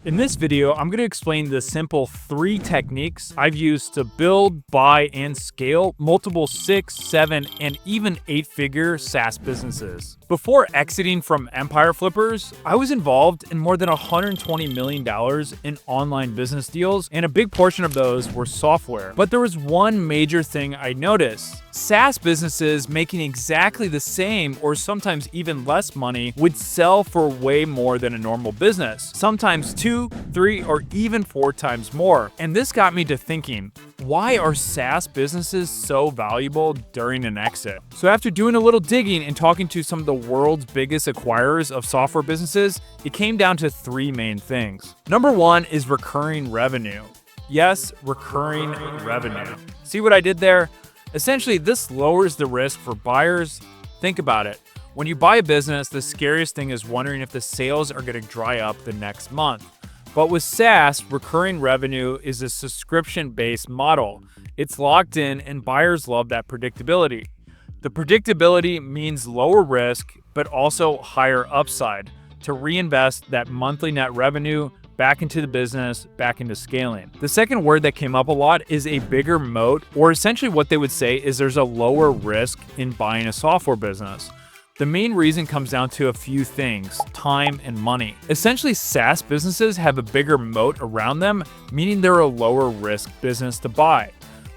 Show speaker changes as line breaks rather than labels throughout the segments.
In this video, I'm going to explain the simple 3 techniques I've used to build, buy, and scale multiple 6, 7, and even 8-figure SaaS businesses. Before exiting from Empire Flippers, I was involved in more than $120 million in online business deals, and a big portion of those were software. But there was one major thing I noticed. SaaS businesses making exactly the same or sometimes even less money would sell for way more than a normal business, sometimes 2, 3, or even 4 times more. And this got me to thinking, why are SaaS businesses so valuable during an exit? So after doing a little digging and talking to some of the world's biggest acquirers of software businesses, it came down to 3 main things. Number 1 is recurring revenue. Yes, recurring revenue. See what I did there? Essentially, this lowers the risk for buyers. Think about it. When you buy a business, the scariest thing is wondering if the sales are going to dry up the next month. But with SaaS, recurring revenue is a subscription-based model. It's locked in, and buyers love that predictability. The predictability means lower risk, but also higher upside to reinvest that monthly net revenue back into the business, back into scaling. The second word that came up a lot is a bigger moat, or essentially what they would say is there's a lower risk in buying a software business. The main reason comes down to a few things: time and money. Essentially, SaaS businesses have a bigger moat around them, meaning they're a lower risk business to buy.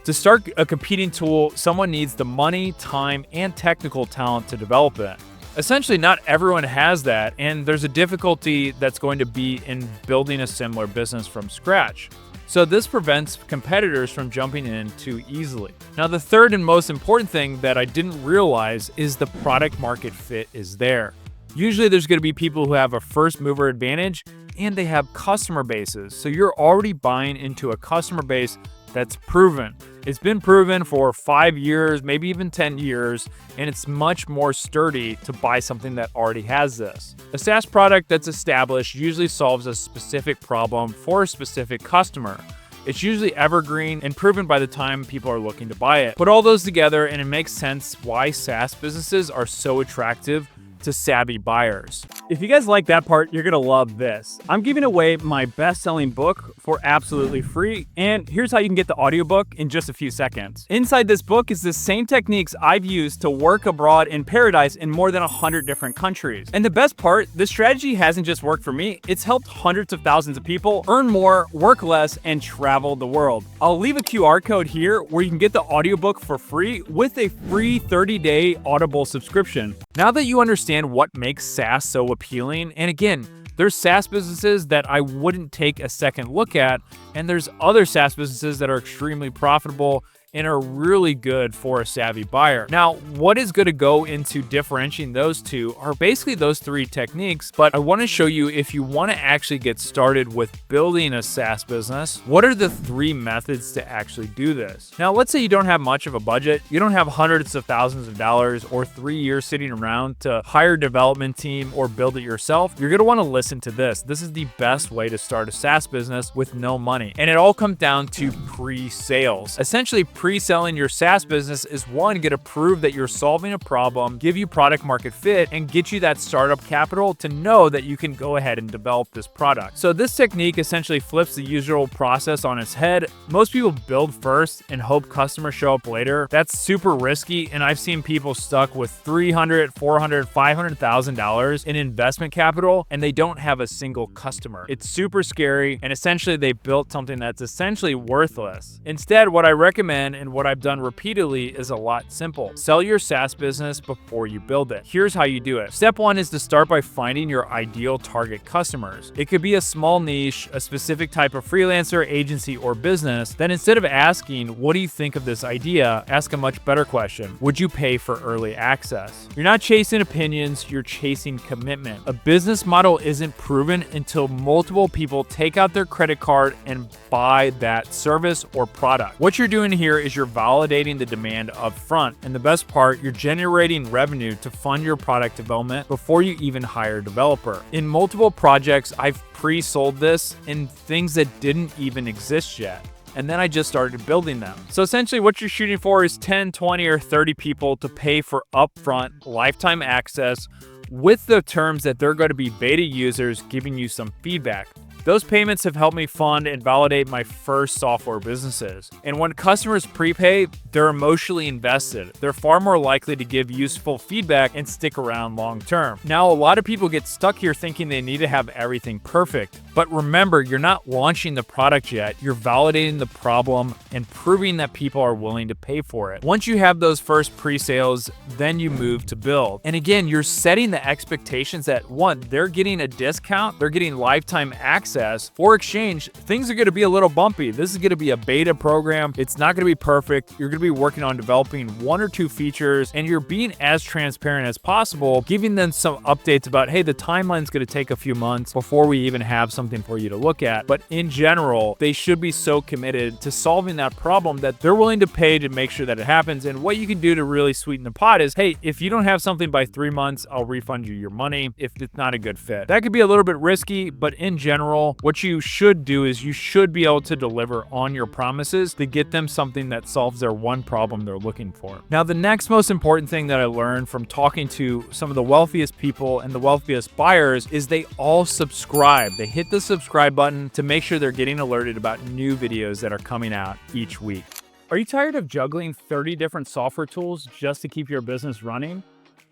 To start a competing tool, someone needs the money, time, and technical talent to develop it. Essentially, not everyone has that, and there's a difficulty that's going to be in building a similar business from scratch. So this prevents competitors from jumping in too easily. Now, the third and most important thing that I didn't realize is the product market fit is there. Usually there's going to be people who have a first mover advantage and they have customer bases. So you're already buying into a customer base that's proven. It's been proven for 5 years, maybe even 10 years, and it's much more sturdy to buy something that already has this. A SaaS product that's established usually solves a specific problem for a specific customer. It's usually evergreen and proven by the time people are looking to buy it. Put all those together and it makes sense why SaaS businesses are so attractive to savvy buyers. If you guys like that part, you're gonna love this. I'm giving away my best-selling book for absolutely free, and here's how you can get the audiobook in just a few seconds. Inside this book is the same techniques I've used to work abroad in paradise in more than 100 different countries. And the best part, this strategy hasn't just worked for me, it's helped hundreds of thousands of people earn more, work less, and travel the world. I'll leave a QR code here where you can get the audiobook for free with a free 30-day Audible subscription. Now that you understand what makes SaaS so appealing, and again, there's SaaS businesses that I wouldn't take a second look at, and there's other SaaS businesses that are extremely profitable and are really good for a savvy buyer. Now, what is going to go into differentiating those two are basically those 3 techniques, but I want to show you if you want to actually get started with building a SaaS business, what are the 3 methods to actually do this? Now, let's say you don't have much of a budget, you don't have hundreds of thousands of dollars or 3 years sitting around to hire a development team or build it yourself. You're going to want to listen to this. This is the best way to start a SaaS business with no money. And it all comes down to pre-sales. Essentially, pre-selling your SaaS business is one, get to prove that you're solving a problem, give you product market fit, and get you that startup capital to know that you can go ahead and develop this product. So this technique essentially flips the usual process on its head. Most people build first and hope customers show up later. That's super risky, and I've seen people stuck with $300,000, $400,000, $500,000 in investment capital, and they don't have a single customer. It's super scary, and essentially they built something that's essentially worthless. Instead, what I recommend and what I've done repeatedly is a lot simple. Sell your SaaS business before you build it. Here's how you do it. Step 1 is to start by finding your ideal target customers. It could be a small niche, a specific type of freelancer, agency, or business. Then instead of asking, what do you think of this idea? Ask a much better question. Would you pay for early access? You're not chasing opinions, you're chasing commitment. A business model isn't proven until multiple people take out their credit card and buy that service or product. What you're doing here is you're validating the demand up front. And the best part, you're generating revenue to fund your product development before you even hire a developer. In multiple projects, I've pre-sold this in things that didn't even exist yet. And then I just started building them. So essentially what you're shooting for is 10, 20, or 30 people to pay for upfront lifetime access with the terms that they're going to be beta users giving you some feedback. Those payments have helped me fund and validate my first software businesses. And when customers prepay, they're emotionally invested. They're far more likely to give useful feedback and stick around long term. Now, a lot of people get stuck here thinking they need to have everything perfect. But remember, you're not launching the product yet. You're validating the problem and proving that people are willing to pay for it. Once you have those first pre-sales, then you move to build. And again, you're setting the expectations that one, they're getting a discount, they're getting lifetime access. For exchange, things are going to be a little bumpy. This is going to be a beta program. It's not going to be perfect. You're going to be working on developing 1 or 2 features, and you're being as transparent as possible, giving them some updates about, hey, the timeline's going to take a few months before we even have something for you to look at. But in general, they should be so committed to solving that problem that they're willing to pay to make sure that it happens. And what you can do to really sweeten the pot is, hey, if you don't have something by 3 months, I'll refund you your money if it's not a good fit. That could be a little bit risky, but in general, what you should do is you should be able to deliver on your promises to get them something that solves their one problem they're looking for. Now, the next most important thing that I learned from talking to some of the wealthiest people and the wealthiest buyers is they all subscribe. They hit the subscribe button to make sure they're getting alerted about new videos that are coming out each week. Are you tired of juggling 30 different software tools just to keep your business running?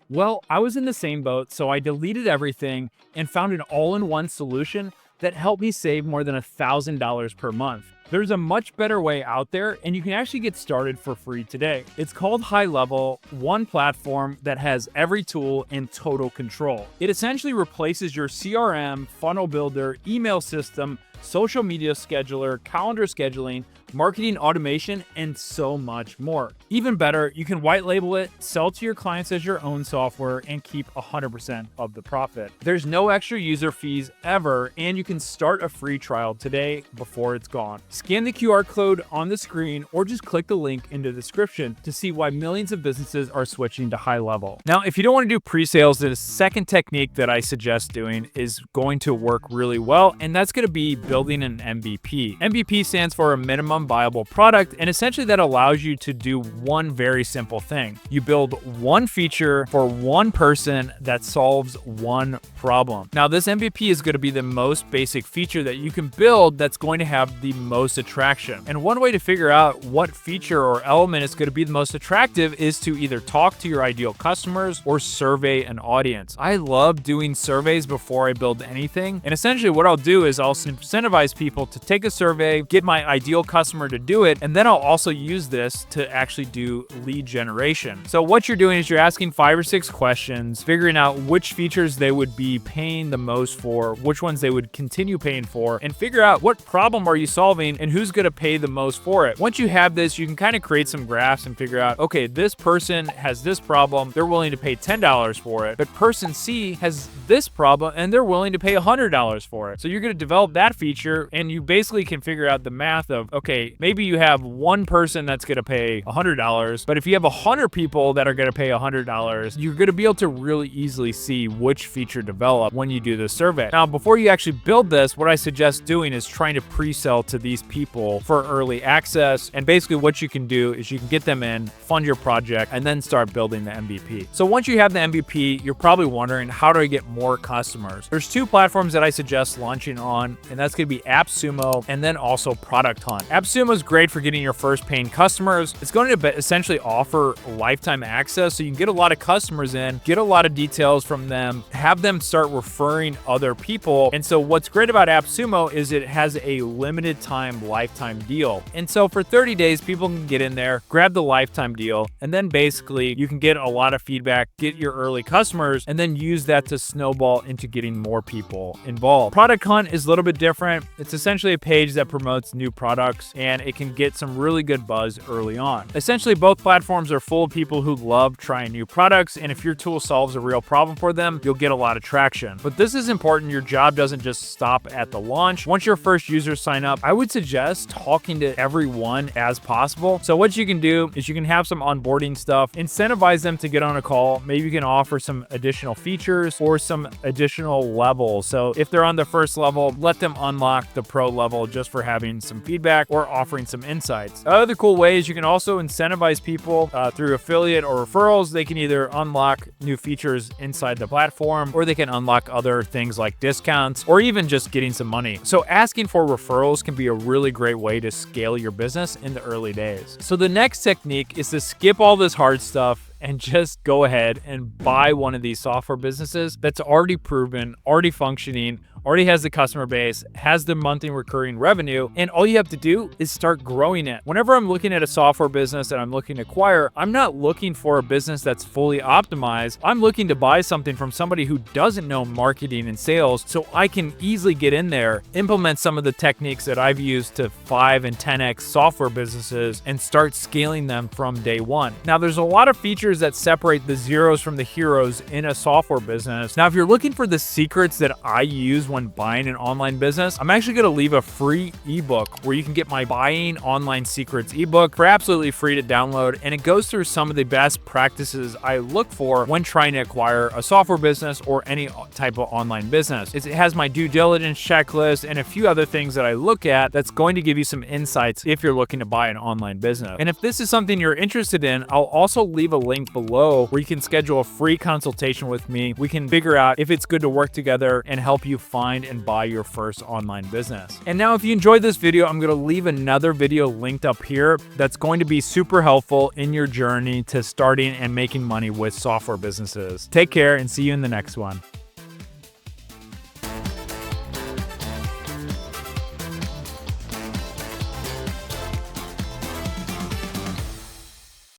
Well, I was in the same boat, so I deleted everything and found an all-in-one solution that helped me save more than $1,000 per month. There's a much better way out there, and you can actually get started for free today. It's called High Level, one platform that has every tool in total control. It essentially replaces your CRM, funnel builder, email system, social media scheduler, calendar scheduling, marketing automation, and so much more. Even better, you can white label it, sell to your clients as your own software, and keep 100% of the profit. There's no extra user fees ever, and you can start a free trial today before it's gone. Scan the QR code on the screen or just click the link in the description to see why millions of businesses are switching to High Level. Now, if you don't want to do pre-sales, the second technique that I suggest doing is going to work really well, and that's going to be building an MVP. MVP stands for a minimum viable product, and essentially that allows you to do one very simple thing. You build one feature for one person that solves one problem. Now, this MVP is going to be the most basic feature that you can build that's going to have the most attraction. And one way to figure out what feature or element is going to be the most attractive is to either talk to your ideal customers or survey an audience. I love doing surveys before I build anything, and essentially what I'll do is I'll incentivize people to take a survey, get my ideal customer to do it, and then I'll also use this to actually do lead generation. So what you're doing is you're asking 5 or 6 questions, figuring out which features they would be paying the most for, which ones they would continue paying for, and figure out what problem are you solving and who's going to pay the most for it. Once you have this, you can kind of create some graphs and figure out, okay, this person has this problem, they're willing to pay $10 for it, but person C has this problem and they're willing to pay $100 for it. So you're going to develop that feature, and you basically can figure out the math of, okay, maybe you have one person that's going to pay $100, but if you have 100 people that are going to pay $100, you're going to be able to really easily see which feature develop when you do the survey. Now, before you actually build this, what I suggest doing is trying to pre-sell to these people for early access. And basically what you can do is you can get them in, fund your project, and then start building the MVP. So once you have the MVP, you're probably wondering, how do I get more customers? There's 2 platforms that I suggest launching on, and that's going to be AppSumo and then also Product Hunt. AppSumo is great for getting your first paying customers. It's going to essentially offer lifetime access, so you can get a lot of customers in, get a lot of details from them, have them start referring other people. And so what's great about AppSumo is it has a limited time lifetime deal. And so for 30 days, people can get in there, grab the lifetime deal, and then basically you can get a lot of feedback, get your early customers, and then use that to snowball into getting more people involved. Product Hunt is a little bit different. It's essentially a page that promotes new products, and it can get some really good buzz early on. Essentially, both platforms are full of people who love trying new products, and if your tool solves a real problem for them, you'll get a lot of traction. But this is important. Your job doesn't just stop at the launch. Once your first users sign up, I would suggest suggest talking to everyone as possible. So what you can do is you can have some onboarding stuff, incentivize them to get on a call. Maybe you can offer some additional features or some additional levels. So if they're on the first level, let them unlock the pro level just for having some feedback or offering some insights. Other cool ways, you can also incentivize people through affiliate or referrals. They can either unlock new features inside the platform, or they can unlock other things like discounts or even just getting some money. So asking for referrals can be a really great way to scale your business in the early days. So the next technique is to skip all this hard stuff and just go ahead and buy one of these software businesses that's already proven, already functioning, already has the customer base, has the monthly recurring revenue, and all you have to do is start growing it. Whenever I'm looking at a software business that I'm looking to acquire, I'm not looking for a business that's fully optimized. I'm looking to buy something from somebody who doesn't know marketing and sales, so I can easily get in there, implement some of the techniques that I've used to 5 and 10x software businesses, and start scaling them from day one. Now, there's a lot of features that separate the zeros from the heroes in a software business. Now, if you're looking for the secrets that I use when buying an online business, I'm actually going to leave a free ebook where you can get my Buying Online Secrets ebook for absolutely free to download, and it goes through some of the best practices I look for when trying to acquire a software business or any type of online business. It has my due diligence checklist and a few other things that I look at that's going to give you some insights if you're looking to buy an online business. And if this is something you're interested in, I'll also leave a link below where you can schedule a free consultation with me. We can figure out if it's good to work together and help you find and buy your first online business. And now, if you enjoyed this video, I'm going to leave another video linked up here that's going to be super helpful in your journey to starting and making money with software businesses. Take care and see you in the next one.